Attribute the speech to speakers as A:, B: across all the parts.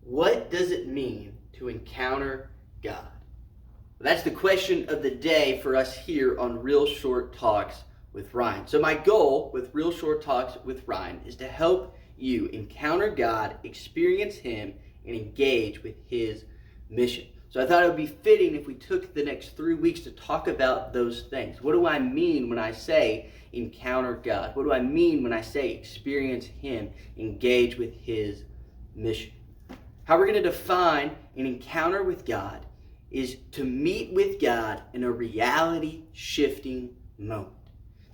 A: What does it mean to encounter God? Well, that's the question of the day for us here on Real Short Talks with Ryan. So my goal with Real Short Talks with Ryan is to help you encounter God, experience Him, and engage with His mission. So I thought it would be fitting if we took the next 3 weeks to talk about those things. What do I mean when I say encounter God? What do I mean when I say experience Him, engage with His mission? How we're going to define an encounter with God is to meet with God in a reality-shifting moment.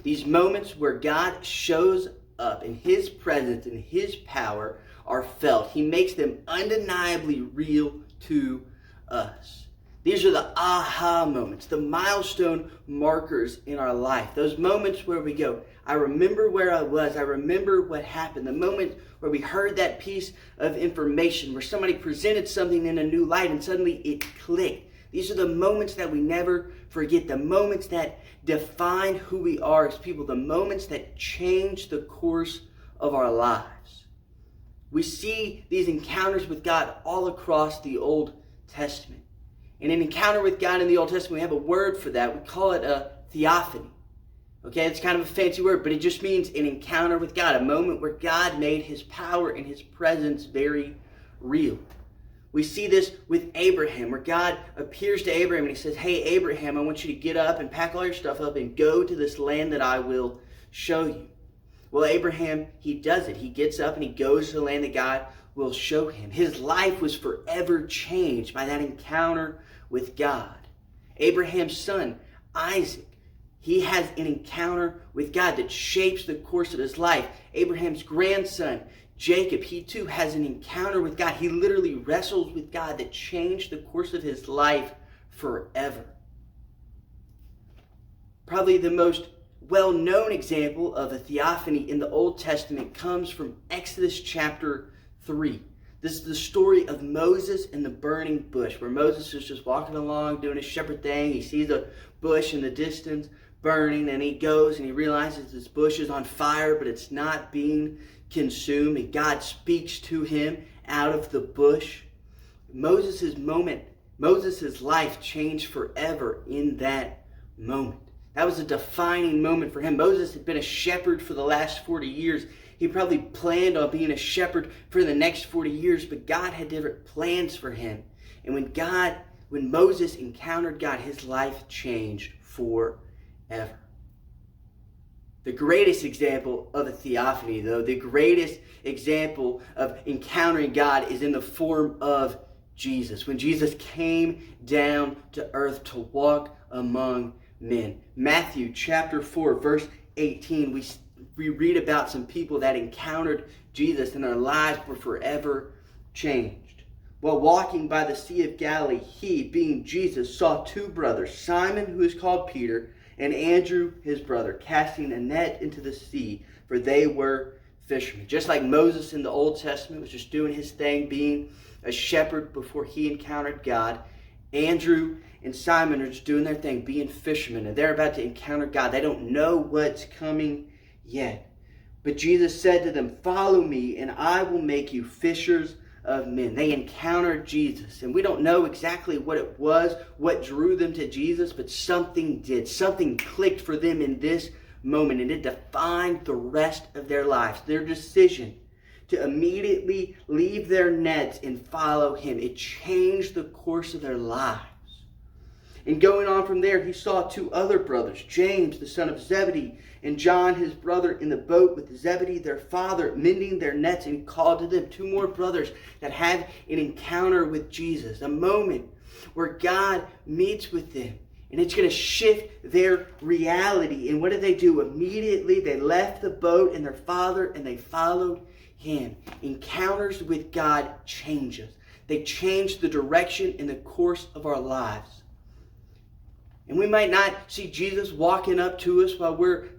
A: These moments where God shows up in His presence and His power are felt. He makes them undeniably real to us. These are the aha moments, the milestone markers in our life. Those moments where we go, I remember where I was, I remember what happened. The moment where we heard that piece of information, where somebody presented something in a new light and suddenly it clicked. These are the moments that we never forget, the moments that define who we are as people, the moments that change the course of our lives. We see these encounters with God all across the Old Testament. In an encounter with God in the Old Testament, we have a word for that. We call it a theophany. Okay, it's kind of a fancy word, but it just means an encounter with God, a moment where God made His power and His presence very real. We see this with Abraham, where God appears to Abraham and He says, hey, Abraham, I want you to get up and pack all your stuff up and go to this land that I will show you. Well, Abraham, he does it. He gets up and he goes to the land that God will show him. His life was forever changed by that encounter with God. Abraham's son, Isaac, he has an encounter with God that shapes the course of his life. Abraham's grandson, Jacob, he too has an encounter with God. He literally wrestles with God that changed the course of his life forever. Probably the most well-known example of a theophany in the Old Testament comes from Exodus chapter 3. This is the story of Moses and the burning bush, where Moses is just walking along doing his shepherd thing. He sees a bush in the distance burning, and he goes and he realizes this bush is on fire, but it's not being consumed. And God speaks to him out of the bush. Moses' life changed forever in that moment. That was a defining moment for him. Moses had been a shepherd for the last 40 years. He probably planned on being a shepherd for the next 40 years, but God had different plans for him. And when Moses encountered God, his life changed forever. The greatest example of a theophany, though, the greatest example of encountering God is in the form of Jesus. When Jesus came down to earth to walk among men. Matthew chapter 4, verse 18, we read about some people that encountered Jesus and their lives were forever changed. While walking by the Sea of Galilee, he, being Jesus, saw two brothers, Simon, who is called Peter, and Andrew, his brother, casting a net into the sea, for they were fishermen. Just like Moses in the Old Testament was just doing his thing, being a shepherd before he encountered God, Andrew and Simon are just doing their thing, being fishermen, and they're about to encounter God. They don't know what's coming yet. But Jesus said to them, follow me, and I will make you fishers of men. They encountered Jesus, and we don't know exactly what it was, what drew them to Jesus, but something did. Something clicked for them in this moment, and it defined the rest of their lives. Their decision to immediately leave their nets and follow Him. It changed the course of their lives. And going on from there, he saw two other brothers, James, the son of Zebedee, and John, his brother, in the boat with Zebedee, their father, mending their nets, and he called to them. Two more brothers that had an encounter with Jesus, a moment where God meets with them, and it's going to shift their reality. And what did they do? Immediately, they left the boat and their father, and they followed Him. Encounters with God change us. They change the direction and the course of our lives. And we might not see Jesus walking up to us while we're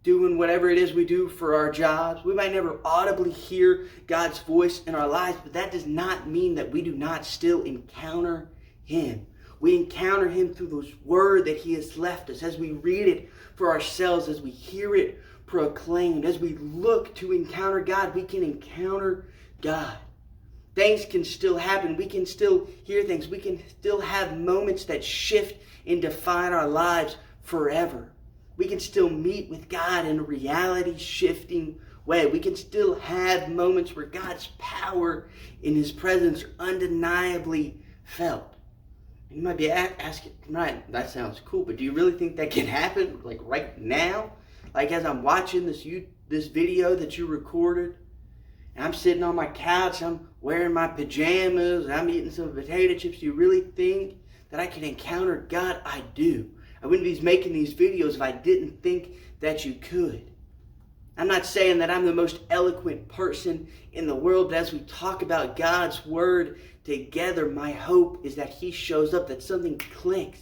A: doing whatever it is we do for our jobs. We might never audibly hear God's voice in our lives, but that does not mean that we do not still encounter Him. We encounter Him through this word that He has left us, as we read it for ourselves, as we hear it proclaimed, as we look to encounter God, we can encounter God. Things can still happen. We can still hear things. We can still have moments that shift and define our lives forever. We can still meet with God in a reality-shifting way. We can still have moments where God's power in His presence are undeniably felt. And you might be asking, Ryan, that sounds cool, but do you really think that can happen like right now? Like as I'm watching this video that you recorded, and I'm sitting on my couch, I'm wearing my pajamas, and I'm eating some potato chips. Do you really think that I can encounter God? I do. I wouldn't be making these videos if I didn't think that you could. I'm not saying that I'm the most eloquent person in the world, but as we talk about God's Word together, my hope is that He shows up, that something clicks.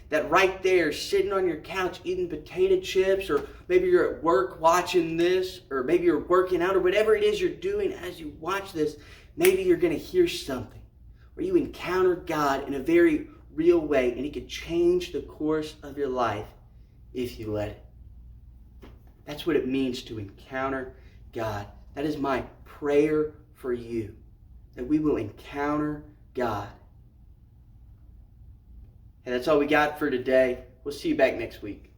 A: That right there, sitting on your couch eating potato chips, or maybe you're at work watching this, or maybe you're working out, or whatever it is you're doing as you watch this, maybe you're going to hear something where you encounter God in a very real way, and He could change the course of your life if you let it. That's what it means to encounter God. That is my prayer for you, that we will encounter God. And that's all we got for today. We'll see you back next week.